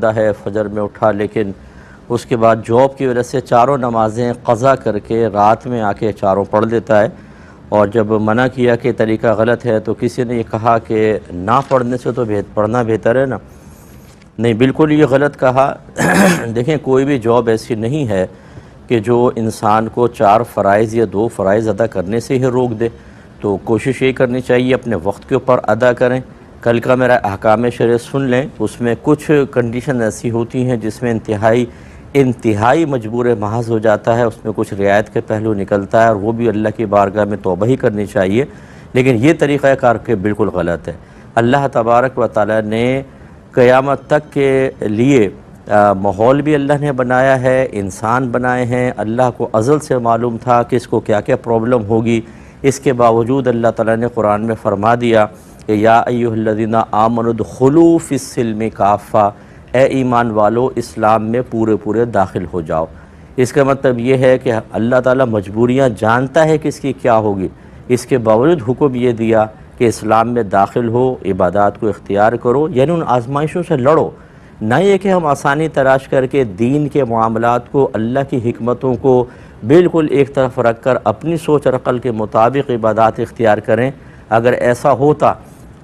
ہے فجر میں اٹھا، لیکن اس کے بعد جاب کی وجہ سے چاروں نمازیں قضا کر کے رات میں آ کے چاروں پڑھ لیتا ہے۔ اور جب منع کیا کہ طریقہ غلط ہے تو کسی نے یہ کہا کہ نہ پڑھنے سے تو پڑھنا بہتر ہے نا۔ نہیں، بالکل یہ غلط کہا۔ دیکھیں، کوئی بھی جاب ایسی نہیں ہے کہ جو انسان کو 4 فرائض یا 2 فرائض ادا کرنے سے ہی روک دے۔ تو کوشش یہ کرنی چاہیے اپنے وقت کے اوپر ادا کریں۔ کل کا میرا احکام شرع سن لیں، اس میں کچھ کنڈیشن ایسی ہوتی ہیں جس میں انتہائی مجبور محض ہو جاتا ہے، اس میں کچھ رعایت کے پہلو نکلتا ہے، اور وہ بھی اللہ کی بارگاہ میں توبہ ہی کرنی چاہیے۔ لیکن یہ طریقہ کار کے بالکل غلط ہے۔ اللہ تبارک و تعالی نے قیامت تک کے لیے ماحول بھی اللہ نے بنایا ہے، انسان بنائے ہیں۔ اللہ کو ازل سے معلوم تھا کہ اس کو کیا کیا پرابلم ہوگی، اس کے باوجود اللہ تعالیٰ نے قرآن میں فرما دیا کہ یا ایھا الذین آمنوا ادخلوا فی السلم کافہ، اے ایمان والو اسلام میں پورے داخل ہو جاؤ۔ اس کا مطلب یہ ہے کہ اللہ تعالیٰ مجبوریاں جانتا ہے کہ اس کی کیا ہوگی، اس کے باوجود حکم یہ دیا کہ اسلام میں داخل ہو، عبادات کو اختیار کرو، یعنی ان آزمائشوں سے لڑو۔ نہ یہ کہ ہم آسانی تلاش کر کے دین کے معاملات کو، اللہ کی حکمتوں کو بالکل ایک طرف رکھ کر اپنی سوچ اور عقل کے مطابق عبادات اختیار کریں۔ اگر ایسا ہوتا،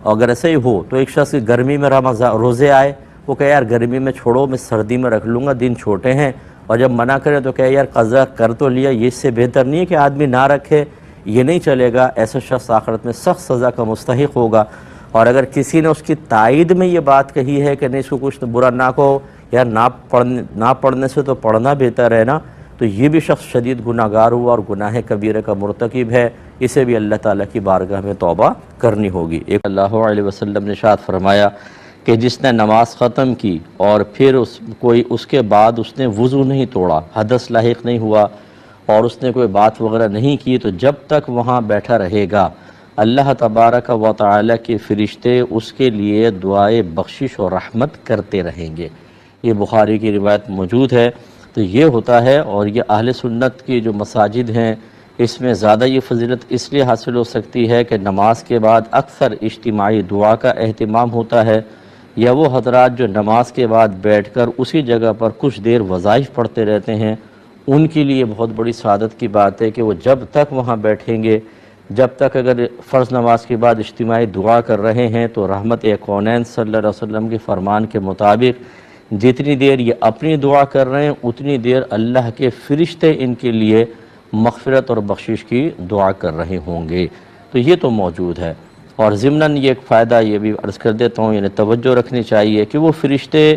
اگر ایسا ہی ہو تو ایک شخص گرمی میں روزے آئے، وہ کہے یار گرمی میں چھوڑو، میں سردی میں رکھ لوں گا، دن چھوٹے ہیں، اور جب منع کرے تو کہے یار قضا کر تو لیا۔ یہ اس سے بہتر نہیں ہے کہ آدمی نہ رکھے، یہ نہیں چلے گا۔ ایسا شخص آخرت میں سخت سزا کا مستحق ہوگا۔ اور اگر کسی نے اس کی تائید میں یہ بات کہی ہے کہ نہیں، اس کو کچھ برا نہ کہو، یار نہ پڑھنے سے تو پڑھنا بہتر ہے نا، تو یہ بھی شخص شدید گناہ گار ہوا اور گناہ کبیرہ کا مرتکب ہے۔ اسے بھی اللہ تعالیٰ کی بارگاہ میں توبہ کرنی ہوگی۔ ایک اللہ علیہ وسلم نے ارشاد فرمایا کہ جس نے نماز ختم کی اور پھر اس کے بعد اس نے وضو نہیں توڑا، حدث لاحق نہیں ہوا، اور اس نے کوئی بات وغیرہ نہیں کی، تو جب تک وہاں بیٹھا رہے گا اللہ تبارک و تعالیٰ کے فرشتے اس کے لیے دعائے بخشش اور رحمت کرتے رہیں گے۔ یہ بخاری کی روایت موجود ہے۔ تو یہ ہوتا ہے، اور یہ اہل سنت کی جو مساجد ہیں اس میں زیادہ یہ فضیلت اس لیے حاصل ہو سکتی ہے کہ نماز کے بعد اکثر اجتماعی دعا کا اہتمام ہوتا ہے، یا وہ حضرات جو نماز کے بعد بیٹھ کر اسی جگہ پر کچھ دیر وظائف پڑھتے رہتے ہیں، ان کے لیے بہت بڑی سعادت کی بات ہے کہ وہ جب تک وہاں بیٹھیں گے، جب تک اگر فرض نماز کے بعد اجتماعی دعا کر رہے ہیں، تو رحمت کونین صلی اللہ علیہ وسلم کے فرمان کے مطابق جتنی دیر یہ اپنی دعا کر رہے ہیں اتنی دیر اللہ کے فرشتے ان کے لیے مغفرت اور بخشش کی دعا کر رہے ہوں گے۔ تو یہ تو موجود ہے۔ اور ضمناً یہ ایک فائدہ یہ بھی عرض کر دیتا ہوں، یعنی توجہ رکھنی چاہیے کہ وہ فرشتے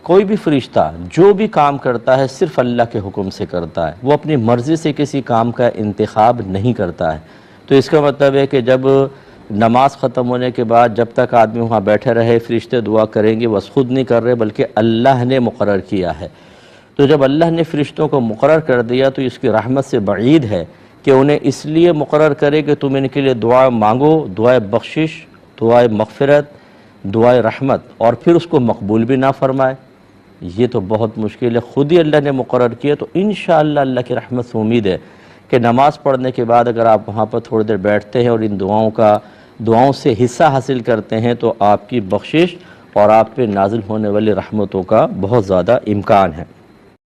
کوئی بھی فرشتہ جو بھی کام کرتا ہے صرف اللہ کے حکم سے کرتا ہے، وہ اپنی مرضی سے کسی کام کا انتخاب نہیں کرتا ہے۔ تو اس کا مطلب ہے کہ جب نماز ختم ہونے کے بعد جب تک آدمی وہاں بیٹھے رہے، فرشتے دعا کریں گے، وہ خود نہیں کر رہے بلکہ اللہ نے مقرر کیا ہے۔ تو جب اللہ نے فرشتوں کو مقرر کر دیا تو اس کی رحمت سے بعید ہے کہ انہیں اس لیے مقرر کرے کہ تم ان کے لیے دعا مانگو، دعائے بخشش، دعائے مغفرت، دعائے رحمت، اور پھر اس کو مقبول بھی نہ فرمائے۔ یہ تو بہت مشکل ہے۔ خود ہی اللہ نے مقرر کیا، تو انشاءاللہ اللہ کی رحمت سے امید ہے کہ نماز پڑھنے کے بعد اگر آپ وہاں پر تھوڑی دیر بیٹھتے ہیں اور ان دعاؤں سے حصہ حاصل کرتے ہیں تو آپ کی بخشش اور آپ پہ نازل ہونے والی رحمتوں کا بہت زیادہ امکان ہے۔